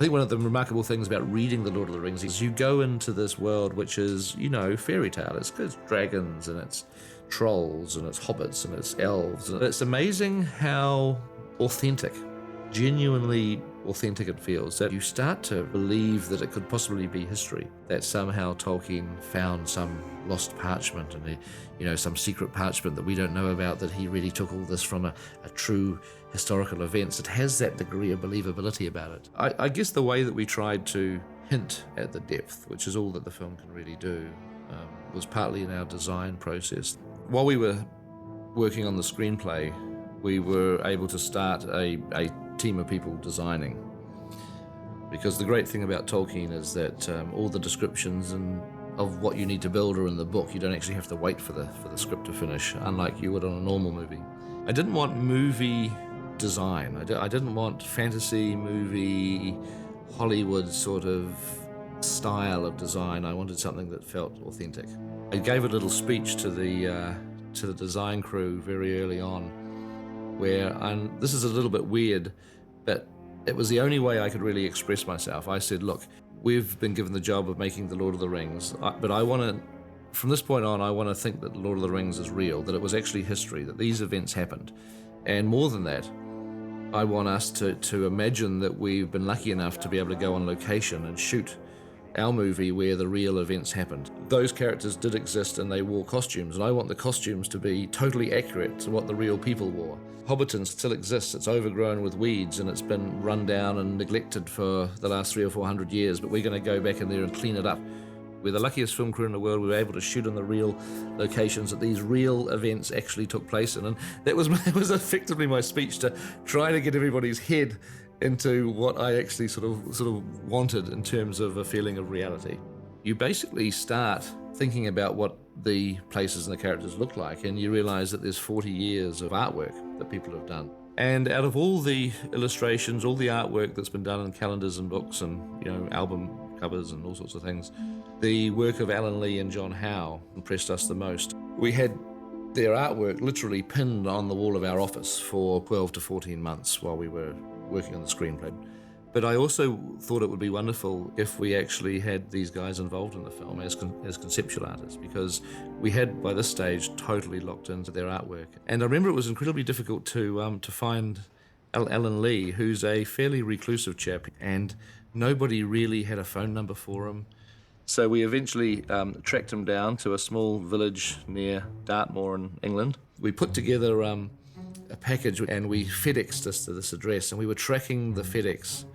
I think one of the remarkable things about reading The Lord of the Rings is you go into this world which is, you know, fairy tale. It's dragons and it's trolls and it's hobbits and it's elves. And it's amazing how authentic, genuinely authentic it feels, that you start to believe that it could possibly be history, that somehow Tolkien found some lost parchment and, you know, some secret parchment that we don't know about, that he really took all this from a true historical events. It has that degree of believability about it. I guess the way that we tried to hint at the depth, which is all that the film can really do, was partly in our design process. While we were working on the screenplay, we were able to start a team of people designing. Because the great thing about Tolkien is that all the descriptions of what you need to build are in the book. You don't actually have to wait for the script to finish, unlike you would on a normal movie. I didn't want movie design. I didn't want fantasy movie, Hollywood sort of style of design. I wanted something that felt authentic. I gave a little speech to the design crew very early on, where, and this is a little bit weird, but it was the only way I could really express myself. I said, look, we've been given the job of making The Lord of the Rings, but I want to, from this point on, I want to think that The Lord of the Rings is real, that it was actually history, that these events happened. And more than that, I want us to imagine that we've been lucky enough to be able to go on location and shoot our movie where the real events happened. Those characters did exist and they wore costumes, and I want the costumes to be totally accurate to what the real people wore. Hobbiton still exists. It's overgrown with weeds and it's been run down and neglected for the last 300 or 400 years, but we're going to go back in there and clean it up. We're the luckiest film crew in the world. We were able to shoot in the real locations that these real events actually took place in, and that was effectively my speech, to try to get everybody's head into what I actually sort of wanted in terms of a feeling of reality. You basically start thinking about what the places and the characters look like, and you realize that there's 40 years of artwork that people have done. And out of all the illustrations, all the artwork that's been done in calendars and books and, you know, album covers and all sorts of things, the work of Alan Lee and John Howe impressed us the most. We had their artwork literally pinned on the wall of our office for 12 to 14 months while we were working on the screenplay. But I also thought it would be wonderful if we actually had these guys involved in the film as conceptual artists, because we had, by this stage, totally locked into their artwork. And I remember it was incredibly difficult to find Alan Lee, who's a fairly reclusive chap, and nobody really had a phone number for him. So we eventually tracked him down to a small village near Dartmoor in England. We put together a package and we FedExed us to this address, and we were tracking the FedEx.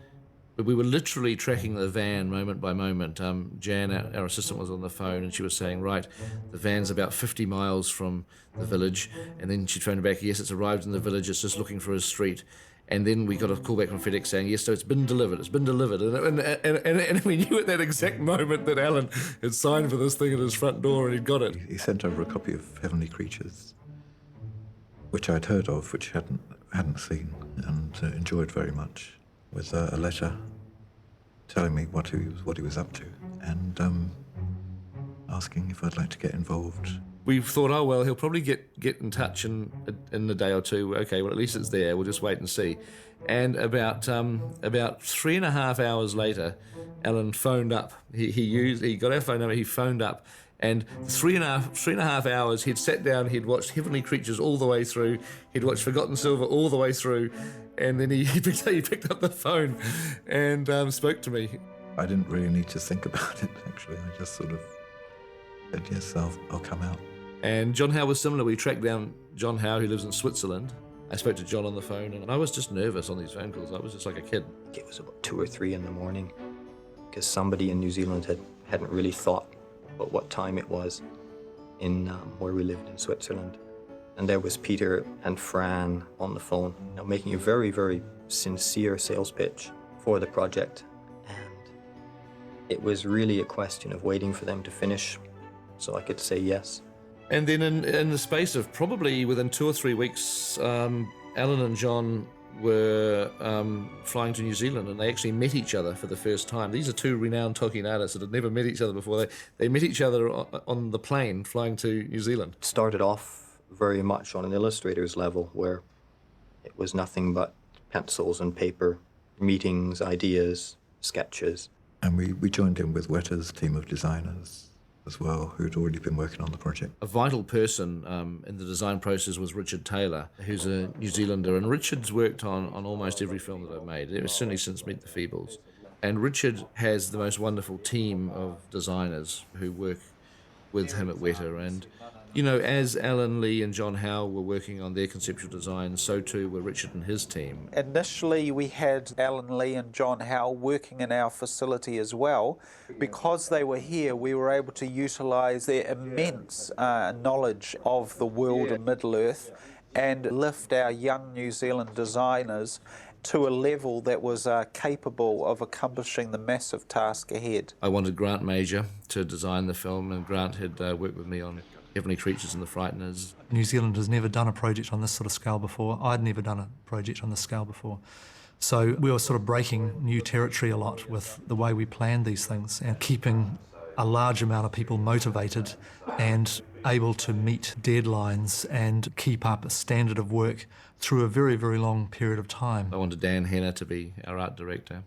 But we were literally tracking the van moment by moment. Jan, our assistant, was on the phone and she was saying, right, the van's about 50 miles from the village. And then she phoned back, yes, it's arrived in the village, it's just looking for a street. And then we got a call back from FedEx saying, yes, so it's been delivered. And we knew at that exact moment that Alan had signed for this thing at his front door and he'd got it. He sent over a copy of Heavenly Creatures, which I'd heard of, which hadn't seen, and enjoyed very much, with a letter telling me what he was up to, and asking if I'd like to get involved. We thought, oh, well, he'll probably get in touch in a day or two. Okay, well, at least it's there. We'll just wait and see. And about 3.5 hours later, Alan phoned up. He got our phone number, he phoned up, and 3.5 hours, he'd sat down, he'd watched Heavenly Creatures all the way through, he'd watched Forgotten Silver all the way through, and then he picked up the phone and spoke to me. I didn't really need to think about it, actually. I just sort of said, yes, I'll come out. And John Howe was similar. We tracked down John Howe, who lives in Switzerland. I spoke to John on the phone, and I was just nervous on these phone calls. I was just like a kid. It was about 2 or 3 in the morning, because somebody in New Zealand hadn't really thought about what time it was in where we lived in Switzerland. And there was Peter and Fran on the phone, making a very, very sincere sales pitch for the project. And it was really a question of waiting for them to finish so I could say yes. And then in the space of probably within 2 or 3 weeks, Alan and John were flying to New Zealand, and they actually met each other for the first time. These are 2 renowned Tolkien artists that had never met each other before. They met each other on the plane flying to New Zealand. It started off very much on an illustrator's level, where it was nothing but pencils and paper, meetings, ideas, sketches. And we joined in with Weta's team of designers as well, who'd already been working on the project. A vital person in the design process was Richard Taylor, who's a New Zealander, and Richard's worked on almost every film that I've made, certainly since Meet the Feebles. And Richard has the most wonderful team of designers who work with him at Weta. And, you know, as Alan Lee and John Howe were working on their conceptual design, so too were Richard and his team. Initially, we had Alan Lee and John Howe working in our facility as well. Because they were here, we were able to utilise their immense knowledge of the world of Middle-earth and lift our young New Zealand designers to a level that was capable of accomplishing the massive task ahead. I wanted Grant Major to design the film, and Grant had worked with me on Heavenly Creatures and The Frighteners. New Zealand has never done a project on this sort of scale before. I'd never done a project on this scale before. So we were sort of breaking new territory a lot with the way we planned these things and keeping a large amount of people motivated and able to meet deadlines and keep up a standard of work through a very, very long period of time. I wanted Dan Hennah to be our art director,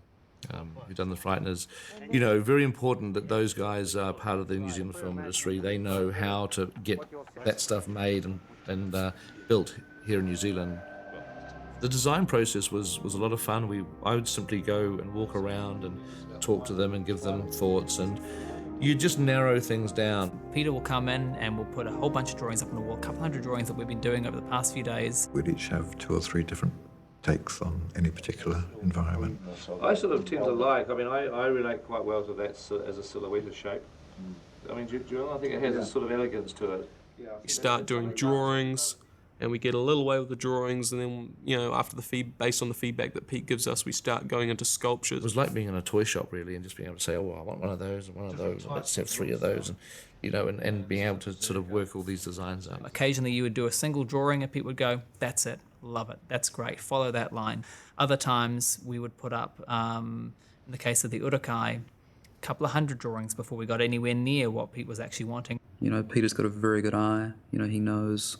who'd done The Frighteners. You know, very important that those guys are part of the New Zealand film industry. They know how to get that stuff made and built here in New Zealand. The design process was a lot of fun. I would simply go and walk around and talk to them and give them thoughts, and you just narrow things down. Peter will come in and we'll put a whole bunch of drawings up on the wall, a couple hundred drawings that we've been doing over the past few days. We'd each have 2 or 3 different takes on any particular environment. I sort of tend to like, I relate quite well to that as a silhouette shape. I mean, do you know, I think it has a sort of elegance to it. We start doing drawings, and we get a little way with the drawings, and then, you know, after based on the feedback that Pete gives us, we start going into sculptures. It was like being in a toy shop, really, and just being able to say, oh, I want one of those and one of those, and let's have 3 of those, and, you know, and being able to sort of work all these designs up. Occasionally you would do a single drawing and Pete would go, that's it, love it, that's great, follow that line. Other times we would put up, in the case of the Urukai, a couple of hundred drawings before we got anywhere near what Pete was actually wanting. You know, Peter's got a very good eye. You know, he knows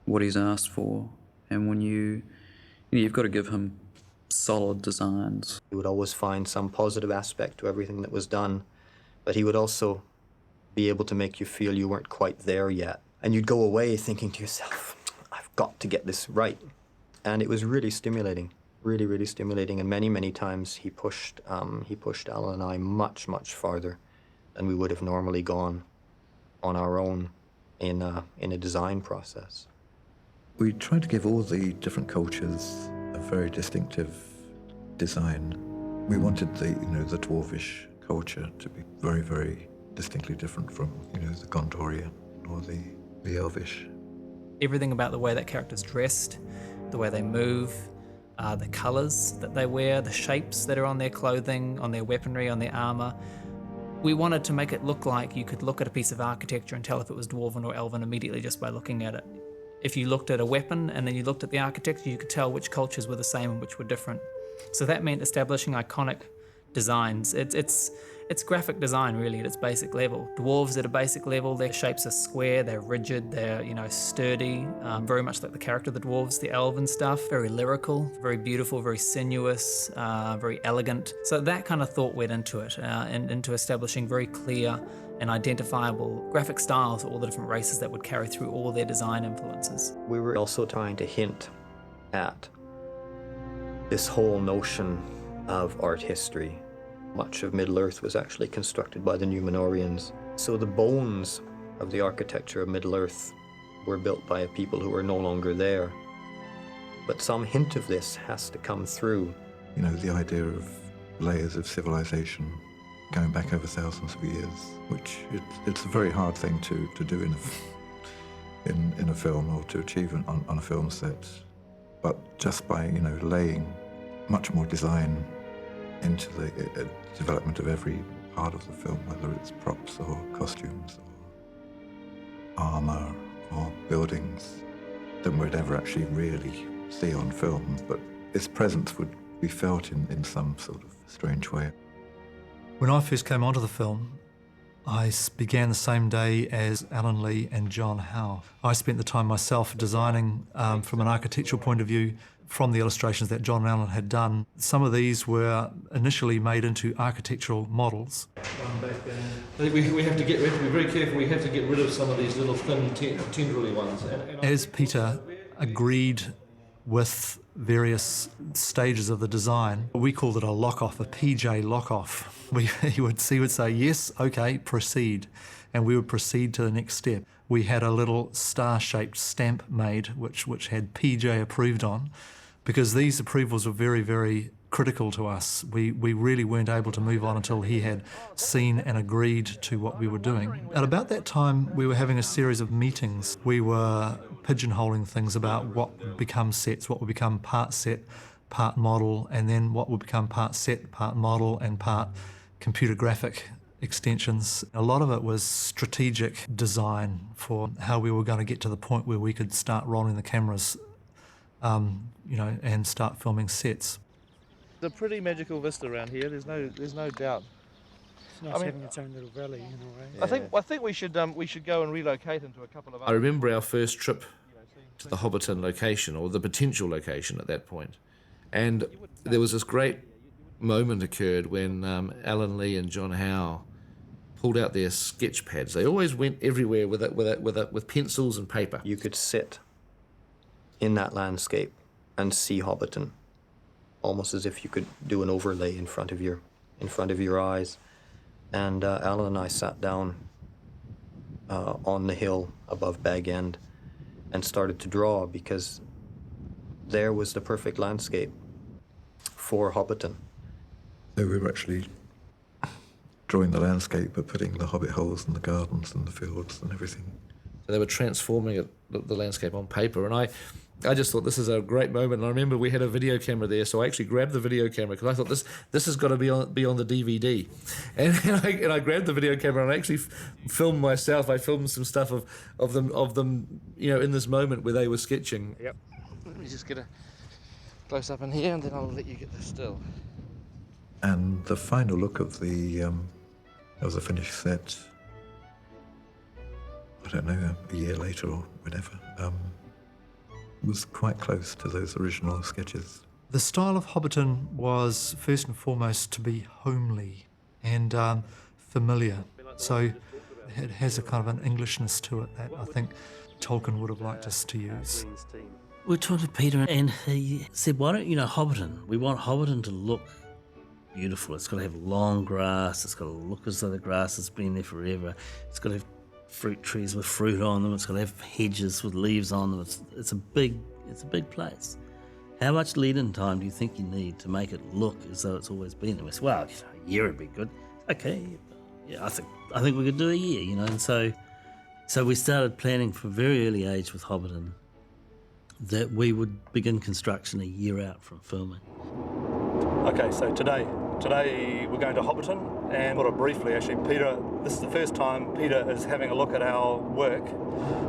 what he's asked for, and when you've got to give him solid designs. He would always find some positive aspect to everything that was done, but he would also be able to make you feel you weren't quite there yet. And you'd go away thinking to yourself, I've got to get this right. And it was really stimulating, really, really stimulating. And many, many times he pushed Alan and I much, much farther than we would have normally gone on our own in a design process. We tried to give all the different cultures a very distinctive design. We wanted the dwarvish culture to be very, very distinctly different from, the Gondorian or the Elvish. Everything about the way that character's dressed, the way they move, the colours that they wear, the shapes that are on their clothing, on their weaponry, on their armour. We wanted to make it look like you could look at a piece of architecture and tell if it was dwarven or elven immediately just by looking at it. If you looked at a weapon and then you looked at the architecture, you could tell which cultures were the same and which were different. So that meant establishing iconic designs. It's graphic design really at its basic level. Dwarves at a basic level, their shapes are square, they're rigid, they're sturdy, very much like the character of the dwarves. The elven stuff, very lyrical, very beautiful, very sinuous, very elegant. So that kind of thought went into it, and into establishing very clear and identifiable graphic styles for all the different races that would carry through all their design influences. We were also trying to hint at this whole notion of art history. Much of Middle-earth was actually constructed by the Numenorians. So the bones of the architecture of Middle-earth were built by a people who are no longer there. But some hint of this has to come through. The idea of layers of civilization going back over thousands of years, which it's a very hard thing to do in a film or to achieve on a film set. But just by, laying much more design into the development of every part of the film, whether it's props or costumes or armour or buildings, than we'd ever actually really see on film. But its presence would be felt in some sort of strange way. When I first came onto the film, began the same day as Alan Lee and John Howe. I spent the time myself designing from an architectural point of view from the illustrations that John and Alan had done. Some of these were initially made into architectural models. I think we have to be very careful. We have to get rid of some of these little thin, tendrily ones. As Peter agreed with various stages of the design, we called it a lock-off, a PJ lock-off. He would say, yes, okay, proceed. And we would proceed to the next step. We had a little star-shaped stamp made, which had PJ approved on, because these approvals were very, very critical to us. We really weren't able to move on until he had seen and agreed to what we were doing. At about that time, we were having a series of meetings. We were pigeonholing things about what would become sets, what would become part set, part model, and then what would become part set, part model, and part computer graphic extensions. A lot of it was strategic design for how we were going to get to the point where we could start rolling the cameras, and start filming sets. It's a pretty magical vista around here. There's no doubt. It's nice having its own little valley in a way. Yeah. I think we should go and relocate into a couple of other. I remember our first trip to the Hobbiton location, or the potential location at that point, and there was this great moment occurred when Alan Lee and John Howe pulled out their sketch pads. They always went everywhere with pencils and paper. You could sit in that landscape and see Hobbiton, almost as if you could do an overlay in front of your eyes. And Alan and I sat down on the hill above Bag End and started to draw, because there was the perfect landscape for Hobbiton. So we were actually drawing the landscape, but putting the hobbit holes and the gardens and the fields and everything. So they were transforming the landscape on paper, and I just thought this is a great moment. And I remember we had a video camera there, so I actually grabbed the video camera because I thought this has got to be on the DVD, and I grabbed the video camera and I actually filmed myself. I filmed some stuff of them, in this moment where they were sketching. Yep. Let me just get a close up in here, and then I'll let you get this still. And the final look of the finished set, I don't know, a year later or whatever, was quite close to those original sketches. The style of Hobbiton was first and foremost to be homely and familiar. So it has a kind of an Englishness to it that I think Tolkien would have liked us to use. We talked to Peter and he said, why don't Hobbiton? We want Hobbiton to look beautiful. It's got to have long grass. It's got to look as though the grass has been there forever. It's got to have fruit trees with fruit on them. It's got to have hedges with leaves on them. It's a big place. How much lead-in time do you think you need to make it look as though it's always been there? We said, well, a year would be good. Okay, yeah, I think we could do a year, and so we started planning from a very early age with Hobbiton that we would begin construction a year out from filming. Okay, so today we're going to Hobbiton, and sort of briefly, actually, Peter, this is the first time Peter is having a look at our work.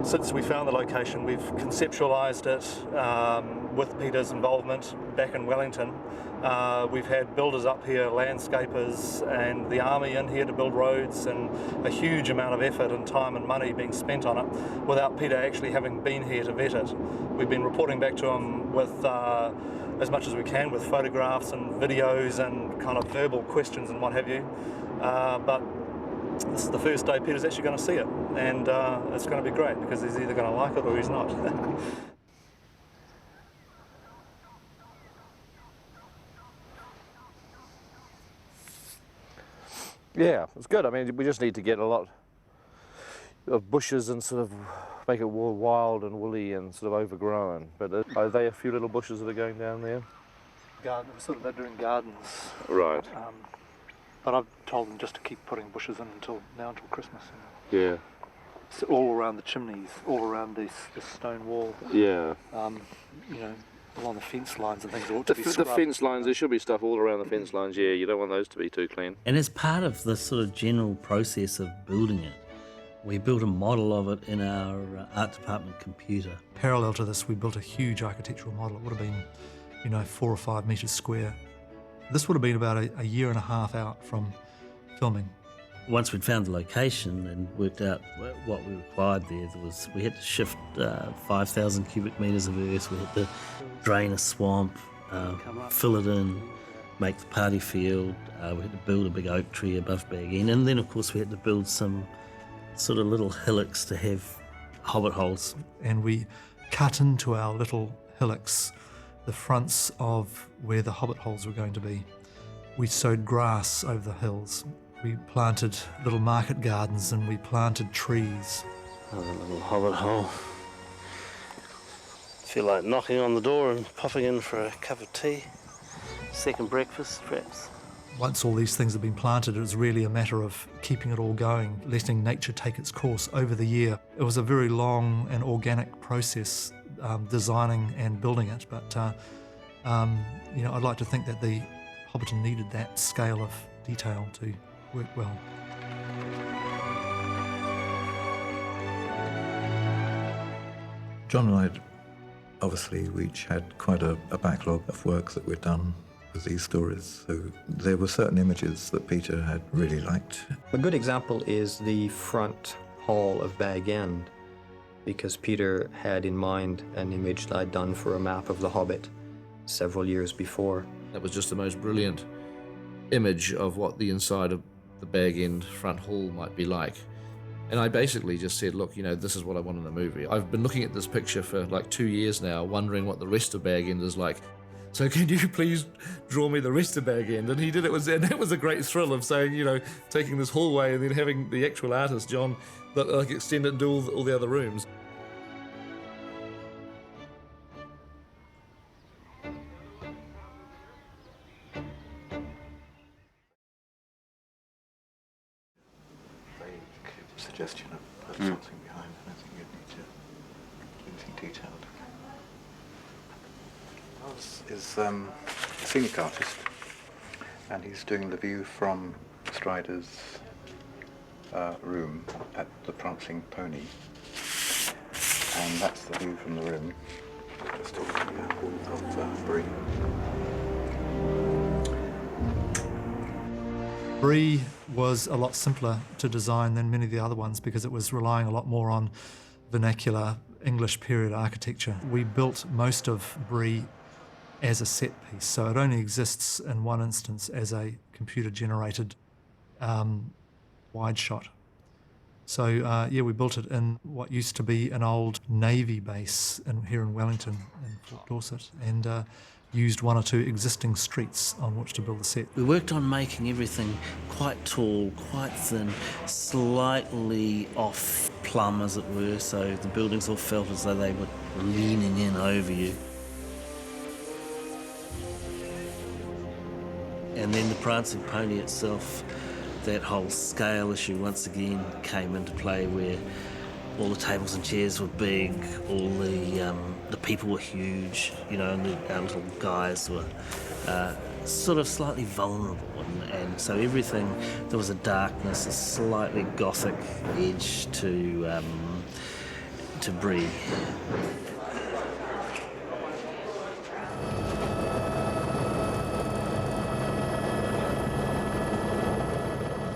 Since we found the location, we've conceptualised it with Peter's involvement back in Wellington. We've had builders up here, landscapers, and the army in here to build roads, and a huge amount of effort and time and money being spent on it without Peter actually having been here to vet it. We've been reporting back to him with as much as we can with photographs and videos and kind of verbal questions and what have you. But this is the first day Peter's actually going to see it, and it's going to be great because he's either going to like it or he's not. Yeah, it's good. I mean, we just need to get a lot of bushes and sort of make it more wild and woolly and sort of overgrown. But are they a few little bushes that are going down there? They're doing gardens. Right. But I've told them just to keep putting bushes in until Christmas. Yeah. It's all around the chimneys, all around this stone wall. Yeah. Along the fence lines and things ought to be scrubbed. The fence lines, there should be stuff all around the fence lines, yeah, you don't want those to be too clean. And as part of the sort of general process of building it, we built a model of it in our art department computer. Parallel to this, we built a huge architectural model. It would have been, 4 or 5 metres square. This would have been about a year and a half out from filming. Once we'd found the location and worked out what we required there, we had to shift 5,000 cubic metres of earth, we had to drain a swamp, fill it in, make the party field, we had to build a big oak tree above Bag End, and then of course we had to build some sort of little hillocks to have hobbit holes. And we cut into our little hillocks the fronts of where the hobbit holes were going to be. We sowed grass over the hills. We planted little market gardens and we planted trees. Another little hobbit hole. Feel like knocking on the door and popping in for a cup of tea. Second breakfast, perhaps. Once all these things had been planted, it was really a matter of keeping it all going, letting nature take its course over the year. It was a very long and organic process, designing and building it, but I'd like to think that the Hobbiton needed that scale of detail to work well. John and I, obviously, we each had quite a backlog of work that we'd done with these stories. So there were certain images that Peter had really liked. A good example is the front hall of Bag End, because Peter had in mind an image that I'd done for a map of the Hobbit several years before. That was just the most brilliant image of what the inside of the Bag End front hall might be like. And I basically just said, look, this is what I want in the movie. I've been looking at this picture for like 2 years now, wondering what the rest of Bag End is like. So can you please draw me the rest of Bag End? And he did it, and that was a great thrill of saying, taking this hallway and then having the actual artist, John, extend it and do all the other rooms. Suggestion of putting something behind. I don't think you'd need to do anything detailed. Wells is a scenic artist, and he's doing the view from Strider's room at the Prancing Pony, and that's the view from the room. Just talking of Bree. Bree was a lot simpler to design than many of the other ones because it was relying a lot more on vernacular English period architecture. We built most of Bree as a set piece, so it only exists in one instance as a computer-generated wide shot. So we built it in what used to be an old Navy base here in Wellington in Fort Dorset, and used one or two existing streets on which to build the set. We worked on making everything quite tall, quite thin, slightly off plumb as it were, so the buildings all felt as though they were leaning in over you. And then the Prancing Pony itself, that whole scale issue once again came into play, where all the tables and chairs were big, all the people were huge, and our little guys were sort of slightly vulnerable, and so everything, there was a darkness, a slightly gothic edge to Bree.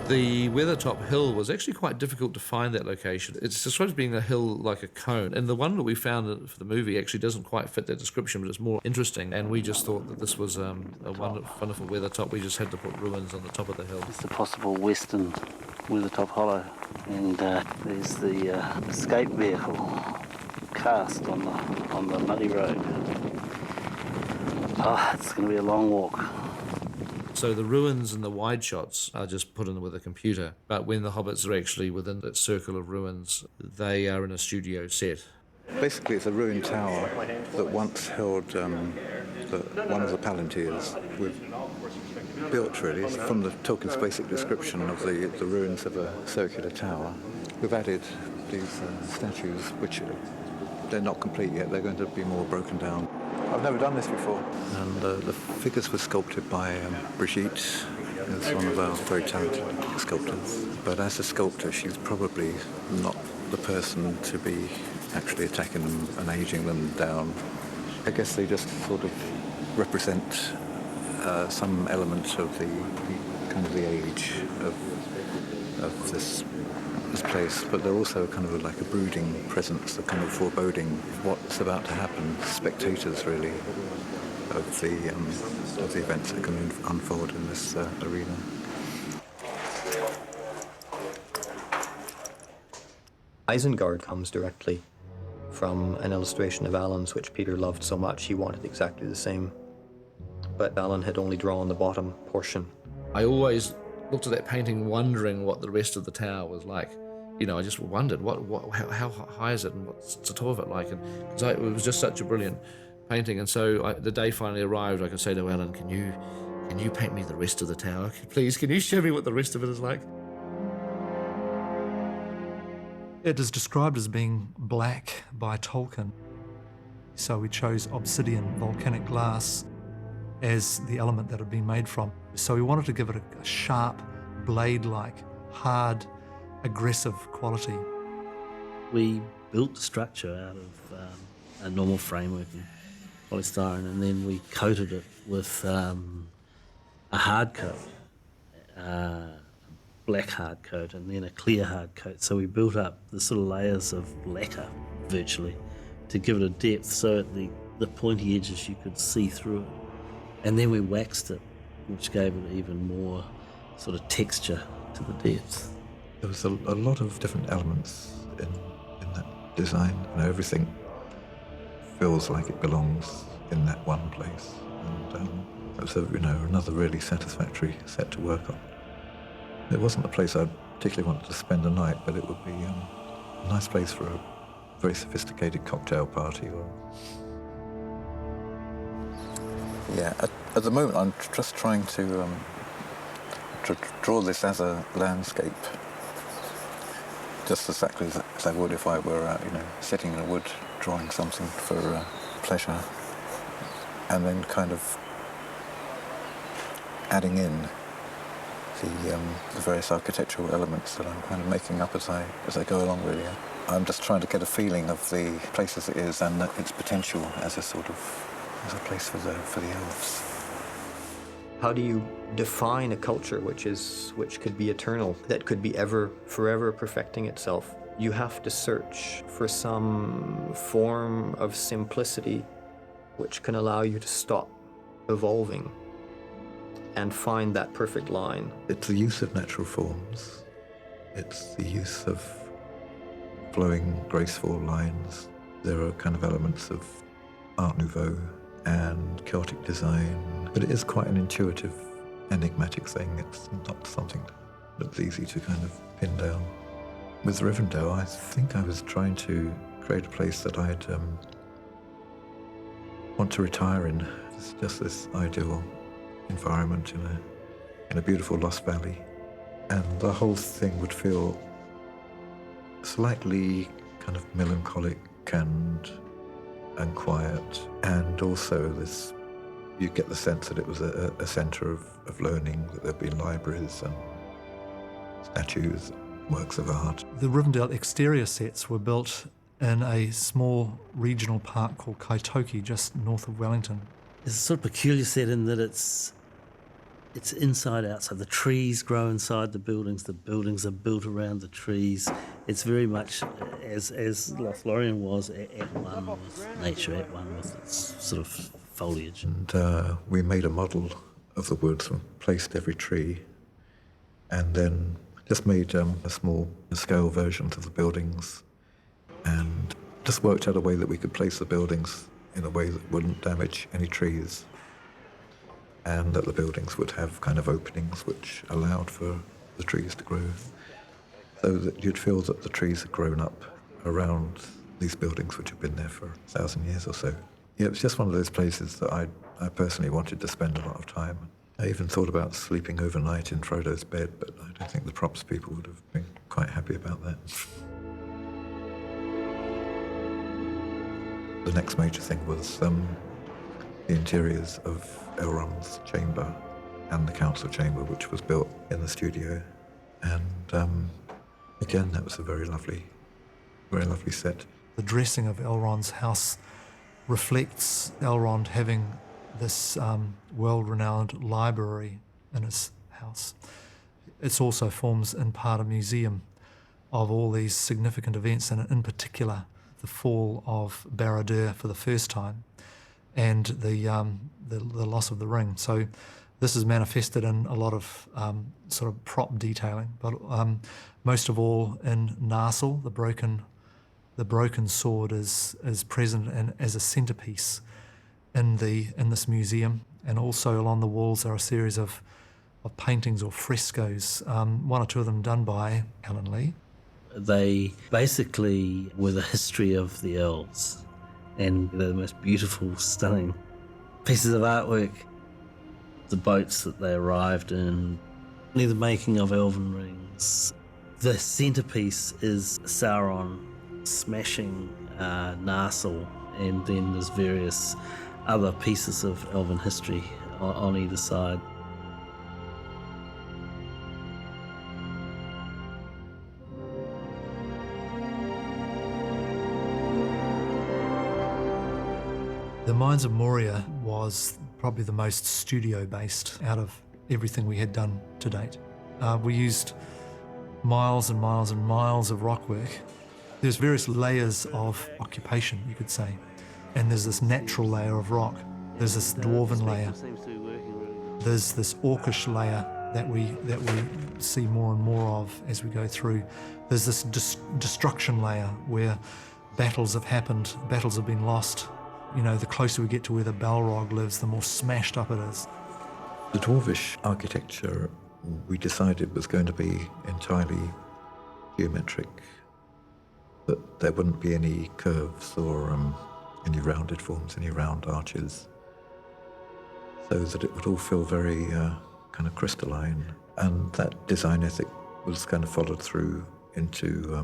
The Weathertop hill was actually quite difficult to find that location. It's described as being a hill like a cone, and the one that we found for the movie actually doesn't quite fit that description, but it's more interesting, and we just thought that this was a wonderful Weathertop. We just had to put ruins on the top of the hill. It's the possible western Weathertop Hollow, and there's the escape vehicle cast on the muddy road. Oh, it's going to be a long walk. So the ruins and the wide shots are just put in with a computer, but when the hobbits are actually within that circle of ruins, they are in a studio set. Basically, it's a ruined tower that once held one of the Palantirs. We've built, really, from the Tolkien's basic description of the ruins of a circular tower. We've added these statues, which they're not complete yet. They're going to be more broken down. I've never done this before. And the figures were sculpted by Brigitte, who's one of our very talented sculptors. But as a sculptor, she's probably not the person to be actually attacking them and aging them down. I guess they just sort of represent some element of the age of of this place, but they're also kind of like a brooding presence, a kind of foreboding of what's about to happen. Spectators, really, of the events that can unfold in this arena. Isengard comes directly from an illustration of Alan's, which Peter loved so much he wanted exactly the same. But Alan had only drawn the bottom portion. I always looked at that painting wondering what the rest of the tower was like. You know, I just wondered how high is it and what's the top of it like, and because it was just such a brilliant painting. And so the day finally arrived, I could say to Alan, can you paint me the rest of the tower? Please, can you show me what the rest of it is like? It is described as being black by Tolkien. So we chose obsidian volcanic glass as the element that had been made from. So we wanted to give it a sharp, blade-like, hard, aggressive quality. We built the structure out of a normal framework and polystyrene, and then we coated it with a hard coat, black hard coat, and then a clear hard coat. So we built up the sort of layers of lacquer, virtually, to give it a depth, so at the pointy edges you could see through it. And then we waxed it, which gave it even more sort of texture to the depth. There was a lot of different elements in that design. You know, everything feels like it belongs in that one place. And it was another really satisfactory set to work on. It wasn't a place I particularly wanted to spend the night, but it would be a nice place for a very sophisticated cocktail party. Yeah, at the moment I'm just trying to draw this as a landscape, just exactly as I would if I were, sitting in a wood drawing something for pleasure, and then kind of adding in the various architectural elements that I'm kind of making up as I go along. Really, I'm just trying to get a feeling of the place as it is and its potential as a place for the elves. How do you define a culture which could be eternal, that could be forever perfecting itself? You have to search for some form of simplicity which can allow you to stop evolving and find that perfect line. It's the use of natural forms. It's the use of flowing, graceful lines. There are kind of elements of Art Nouveau and Celtic design, but it is quite an intuitive, enigmatic thing. It's not something that's easy to kind of pin down. With Rivendell, I think I was trying to create a place that I'd want to retire in. It's just this ideal environment in a beautiful Lost Valley, and the whole thing would feel slightly kind of melancholic and quiet, and also you get the sense that it was a centre of learning, that there'd been libraries and statues, works of art. The Rivendell exterior sets were built in a small regional park called Kaitoki, just north of Wellington. It's a sort of peculiar set in that it's inside out, so the trees grow inside the buildings are built around the trees. It's very much as Lothlórien was, at one with nature, at one with its sort of foliage. And we made a model of the woods and placed every tree, and then just made a small scale versions of the buildings, and just worked out a way that we could place the buildings in a way that wouldn't damage any trees, and that the buildings would have kind of openings which allowed for the trees to grow, so that you'd feel that the trees had grown up around these buildings which have been there for 1,000 years or so. Yeah, it was just one of those places that I personally wanted to spend a lot of time. I even thought about sleeping overnight in Frodo's bed, but I don't think the props people would have been quite happy about that. The next major thing was the interiors of Elrond's chamber and the council chamber, which was built in the studio. And again, that was a very lovely set. The dressing of Elrond's house reflects Elrond having this world-renowned library in his house. it also forms in part a museum of all these significant events, and in particular the fall of Barad-dûr for the first time and the loss of the ring. So this is manifested in a lot of sort of prop detailing, but most of all in Narsil, the broken sword is present and as a centerpiece in this museum, and also along the walls are a series of paintings or frescoes, one or two of them done by Alan Lee. They basically were the history of the elves, and they're the most beautiful, stunning pieces of artwork. The boats that they arrived in, the making of elven rings. The centerpiece is Sauron smashing Narsil, and then there's various other pieces of elven history on either side. The Mines of Moria was probably the most studio-based out of everything we had done to date. We used miles and miles and miles of rock work. There's various layers of occupation, you could say, and there's this natural layer of rock. There's this dwarven layer. There's this orcish layer that we see more and more of as we go through. There's this destruction layer where battles have happened, battles have been lost. You know, the closer we get to where the Balrog lives, the more smashed up it is. The dwarvish architecture, we decided, was going to be entirely geometric, that there wouldn't be any curves or any rounded forms, any round arches, so that it would all feel very kind of crystalline. And that design ethic was kind of followed through into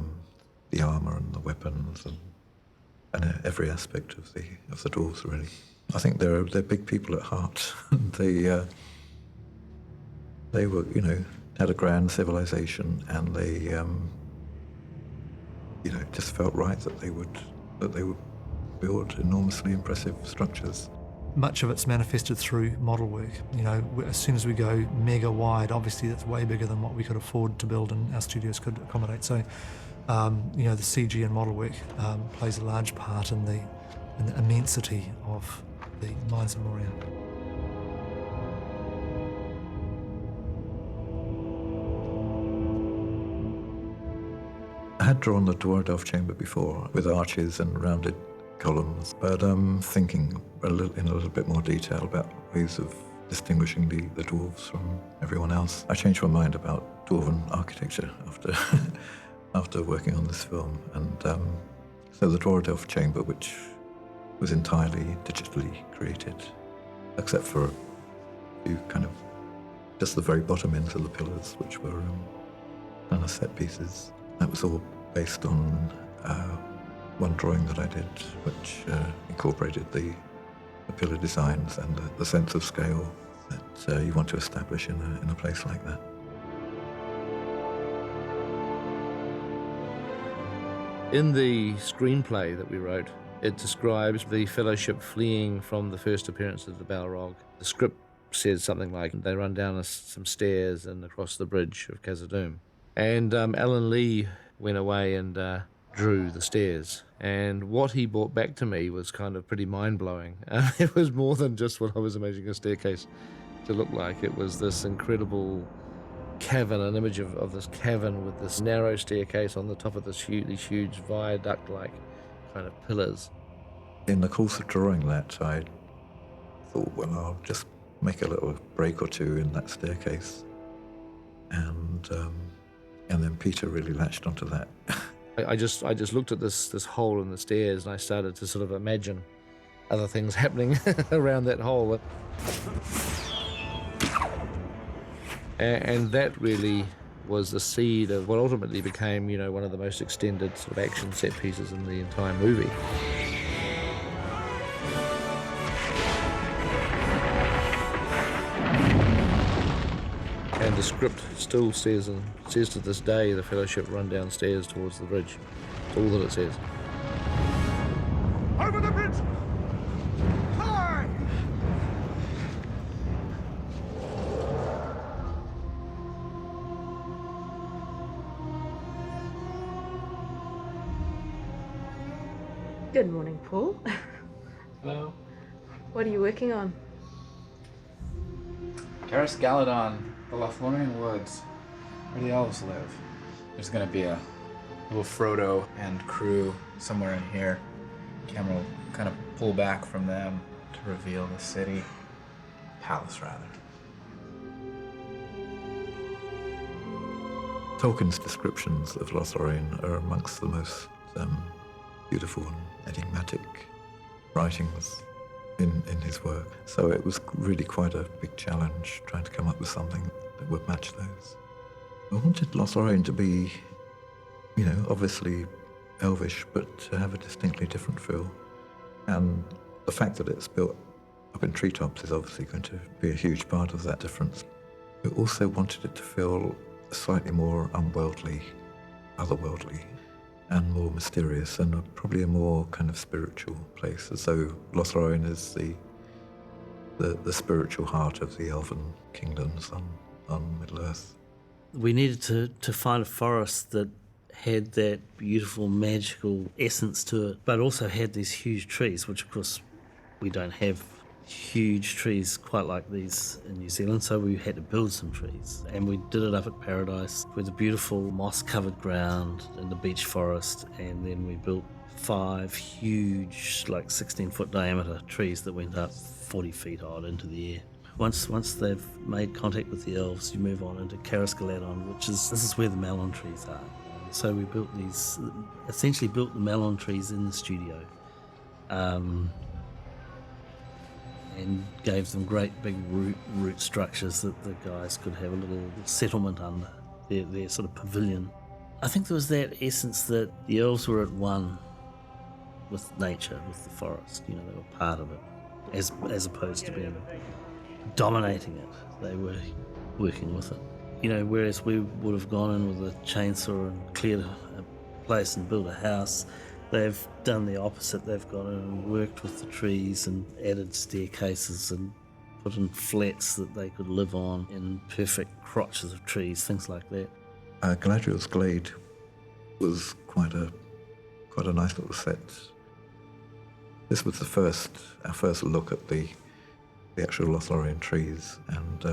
the armour and the weapons and every aspect of the dwarves, really. I think they're big people at heart. They were, you know, had a grand civilization, and they, you know, just felt right that they would build enormously impressive structures. Much of it's manifested through model work. You know, as soon as we go mega wide, obviously that's way bigger than what we could afford to build and our studios could accommodate. So, you know, the CG and model work plays a large part in the immensity of the Mines of Moria. I had drawn the Dwarf chamber before with arches and rounded columns, but thinking in a little bit more detail about ways of distinguishing the dwarves from everyone else. I changed my mind about dwarven architecture after working on this film, and so the Dwarf chamber, which was entirely digitally created, except for a few kind of just the very bottom ends of the pillars, which were kind of set pieces. That was all based on one drawing that I did, which incorporated the pillar designs and the sense of scale that you want to establish in a place like that. In the screenplay that we wrote, it describes the Fellowship fleeing from the first appearance of the Balrog. The script says something like they run down some stairs and across the bridge of Khazad-dûm. And Alan Lee went away and drew the stairs. And what he brought back to me was kind of pretty mind-blowing. It was more than just what I was imagining a staircase to look like. It was this incredible cavern, an image of this cavern with this narrow staircase on the top of these huge viaduct-like kind of pillars. In the course of drawing that, I thought, well, I'll just make a little break or two in that staircase. And then Peter really latched onto that. I just looked at this hole in the stairs, and I started to sort of imagine other things happening around that hole. And that really was the seed of what ultimately became, you know, one of the most extended sort of action set pieces in the entire movie. And the script still says to this day, the Fellowship run downstairs towards the bridge. That's all that it says. Over the bridge! High! Good morning, Paul. Hello. What are you working on? Caras Galadhon, the Lothlórien woods, where the elves live. There's gonna be a little Frodo and crew somewhere in here. Camera will kind of pull back from them to reveal the city. Palace, rather. Tolkien's descriptions of Lothlórien are amongst the most beautiful and enigmatic writings in his work. So it was really quite a big challenge trying to come up with something that would match those. I wanted Lothlórien to be, obviously elvish, but to have a distinctly different feel. And the fact that it's built up in treetops is obviously going to be a huge part of that difference. We also wanted it to feel slightly more unworldly, otherworldly, and more mysterious, and probably a more kind of spiritual place, as though Lothlórien is the spiritual heart of the elven kingdoms on Middle-earth. We needed to find a forest that had that beautiful, magical essence to it, but also had these huge trees, which of course we don't have huge trees quite like these in New Zealand, so we had to build some trees. And we did it up at Paradise with a beautiful moss-covered ground in the beech forest, and then we built 5 huge, like 16-foot diameter trees that went up 40 feet odd into the air. Once they've made contact with the elves, you move on into Caras Galadhon, this is where the melon trees are. So we essentially built the melon trees in the studio. And gave them great big root structures that the guys could have a little settlement under, their sort of pavilion. I think there was that essence that the elves were at one with nature, with the forest. They were part of it, as opposed to being dominating it. They were working with it. Whereas we would have gone in with a chainsaw and cleared a place and built a house, they've done the opposite. They've gone in and worked with the trees and added staircases and put in flats that they could live on in perfect crotches of trees, things like that. Galadriel's Glade was quite a nice little set. This was our first look at the actual Lothlórien trees, and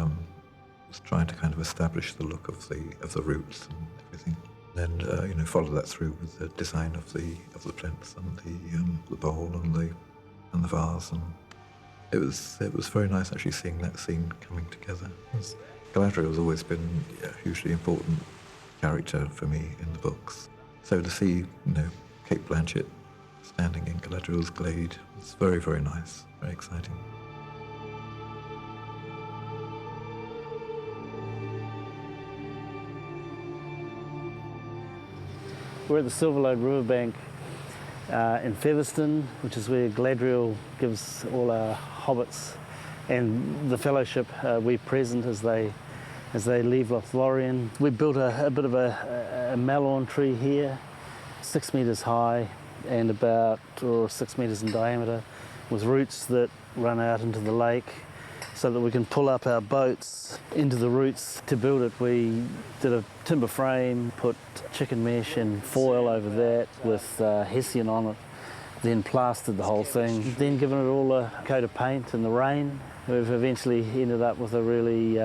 was trying to kind of establish the look of the roots and everything. Then follow that through with the design of the plinth and the bowl and the vase, and it was very nice actually seeing that scene coming together. Galadriel has always been a hugely important character for me in the books. So to see Kate Blanchett standing in Galadriel's Glade was very, very nice, very exciting. We're at the Silverlode Riverbank in Featherston, which is where Galadriel gives all our hobbits and the Fellowship we present as they leave Lothlórien. We built a bit of a malorn tree here, 6 metres high and about 6 metres in diameter, with roots that run out into the lake, so that we can pull up our boats into the roots. To build it, we did a timber frame, put chicken mesh and foil over that with hessian on it, then plastered the whole thing, then given it all a coat of paint in the rain. We've eventually ended up with a really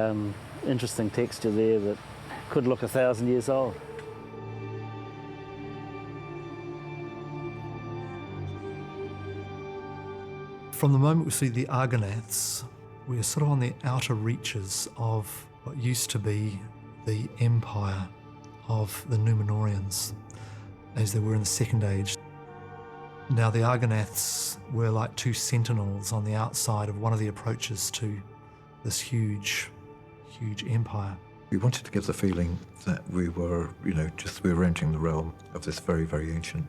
interesting texture there that could look 1,000 years old. From the moment we see the Argonaths, we're sort of on the outer reaches of what used to be the empire of the Númenóreans, as they were in the Second Age. Now the Argonaths were like 2 sentinels on the outside of one of the approaches to this huge empire. We wanted to give the feeling that we were, we were entering the realm of this very, very ancient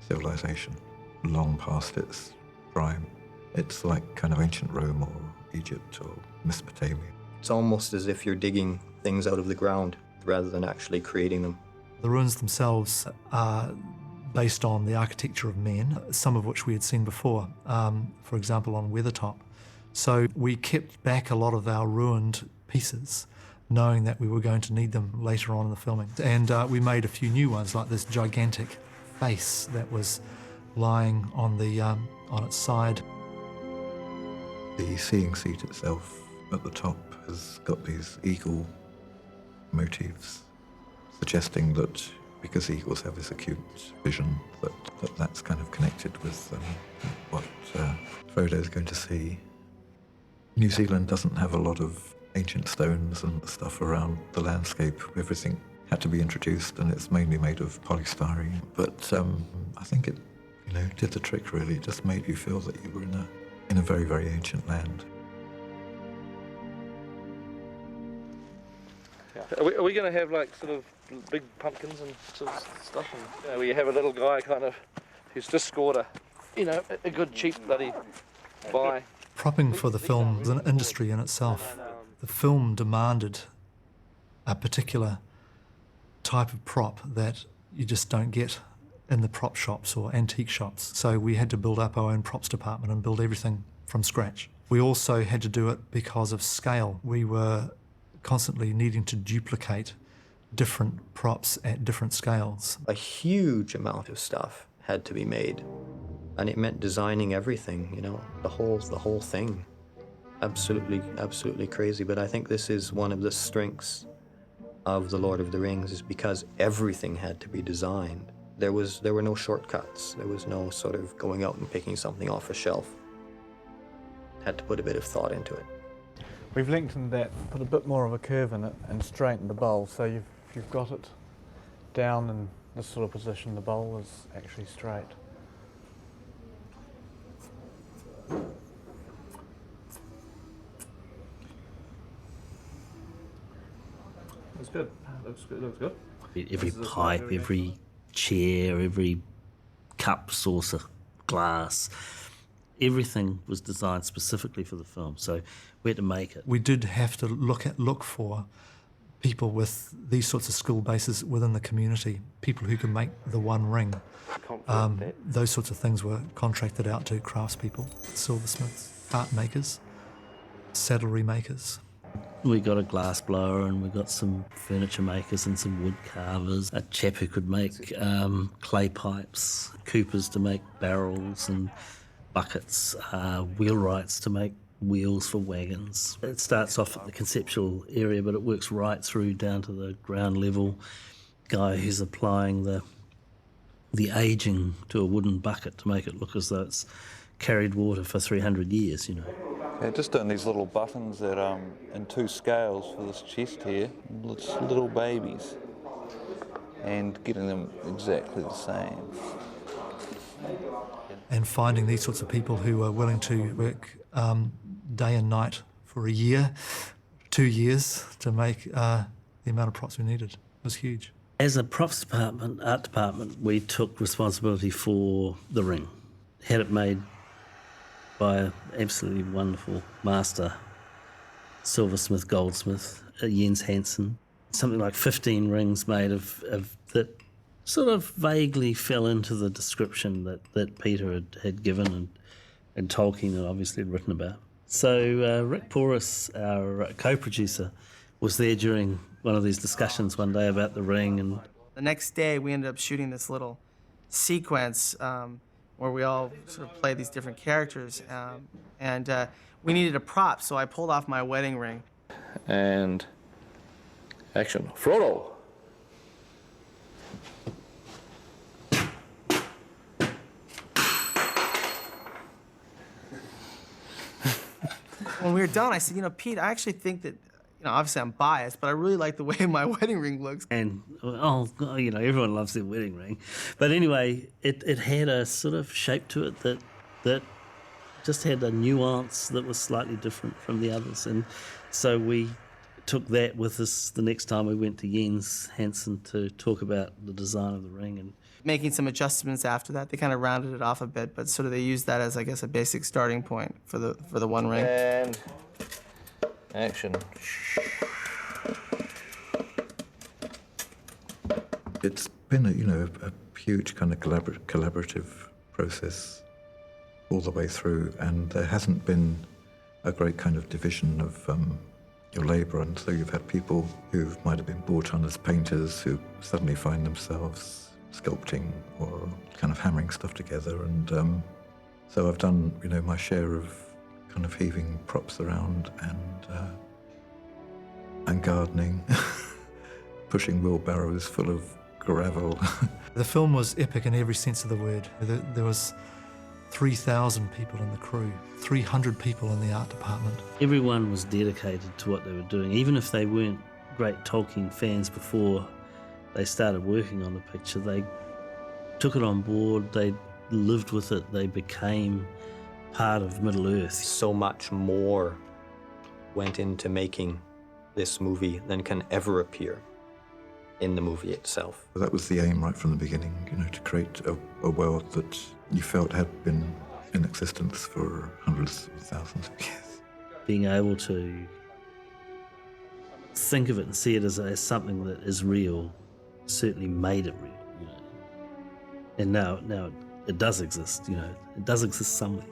civilization, long past its prime. It's like kind of ancient Rome or Egypt or Mesopotamia. It's almost as if you're digging things out of the ground rather than actually creating them. The ruins themselves are based on the architecture of men, some of which we had seen before, for example on Weathertop. So we kept back a lot of our ruined pieces, knowing that we were going to need them later on in the filming. And we made a few new ones, like this gigantic face that was lying on its side. The seeing seat itself at the top has got these eagle motifs, suggesting that because eagles have this acute vision, that's kind of connected with what Frodo's going to see. New Zealand doesn't have a lot of ancient stones and stuff around the landscape. Everything had to be introduced, and it's mainly made of polystyrene. But I think it, did the trick really. It just made you feel that you were in a very, very ancient land. Are we going to have like sort of big pumpkins and sort of stuff? And, where you have a little guy kind of who's just scored a good cheap bloody buy. Propping for the film is an industry in itself. The film demanded a particular type of prop that you just don't get in the prop shops or antique shops. So we had to build up our own props department and build everything from scratch. We also had to do it because of scale. We were constantly needing to duplicate different props at different scales. A huge amount of stuff had to be made, and it meant designing everything, the whole thing. Absolutely crazy. But I think this is one of the strengths of The Lord of the Rings, is because everything had to be designed. There were no shortcuts. There was no sort of going out and picking something off a shelf. Had to put a bit of thought into it. We've lengthened that, put a bit more of a curve in it and straightened the bowl, so you've got it down in this sort of position. The bowl is actually straight. Looks good. Looks good. Every pipe, every chair, every cup, saucer, glass, everything was designed specifically for the film. So we had to make it. We did have to look for people with these sorts of skill bases within the community, people who can make the one ring. Those sorts of things were contracted out to craftspeople, silversmiths, art makers, saddlery makers. We got a glass blower and we got some furniture makers and some wood carvers, a chap who could make clay pipes, coopers to make barrels and buckets, wheelwrights to make wheels for wagons. It starts off at the conceptual area, but it works right through down to the ground level. Guy who's applying the aging to a wooden bucket to make it look as though it's carried water for 300 years, Yeah, just doing these little buttons that in 2 scales for this chest here. It's little babies, and getting them exactly the same. And finding these sorts of people who are willing to work day and night for a year, 2 years, to make the amount of props we needed was huge. As a props department, art department, we took responsibility for the ring. Had it made by an absolutely wonderful master silversmith, goldsmith, Jens Hansen. Something like 15 rings made of that sort of vaguely fell into the description that Peter had given and Tolkien had obviously written about. So Rick Porras, our co-producer, was there during one of these discussions one day about the ring. And the next day we ended up shooting this little sequence where we all sort of play these different characters, and we needed a prop, so I pulled off my wedding ring. And action. Frodo! When we were done, I said, Pete, I actually think that, obviously I'm biased, but I really like the way my wedding ring looks. And, everyone loves their wedding ring. But anyway, it had a sort of shape to it that just had a nuance that was slightly different from the others. And so we took that with us the next time we went to Jens Hansen to talk about the design of the ring. And making some adjustments after that. They kind of rounded it off a bit, but sort of they used that as, I guess, a basic starting point for the one ring. And action. It's been a huge kind of collaborative process all the way through, and there hasn't been a great kind of division of your labour, and so you've had people who might have been brought on as painters who suddenly find themselves sculpting or kind of hammering stuff together. And so I've done, my share of kind of heaving props around and gardening, pushing wheelbarrows full of gravel. The film was epic in every sense of the word. There was 3,000 people in the crew, 300 people in the art department. Everyone was dedicated to what they were doing, even if they weren't great Tolkien fans before they started working on the picture. They took it on board, they lived with it, they became part of Middle-earth. So much more went into making this movie than can ever appear in the movie itself. That was the aim right from the beginning, to create a world that you felt had been in existence for hundreds of thousands of years. Being able to think of it and see it as something that is real certainly made it real. And now it does exist, it does exist somewhere.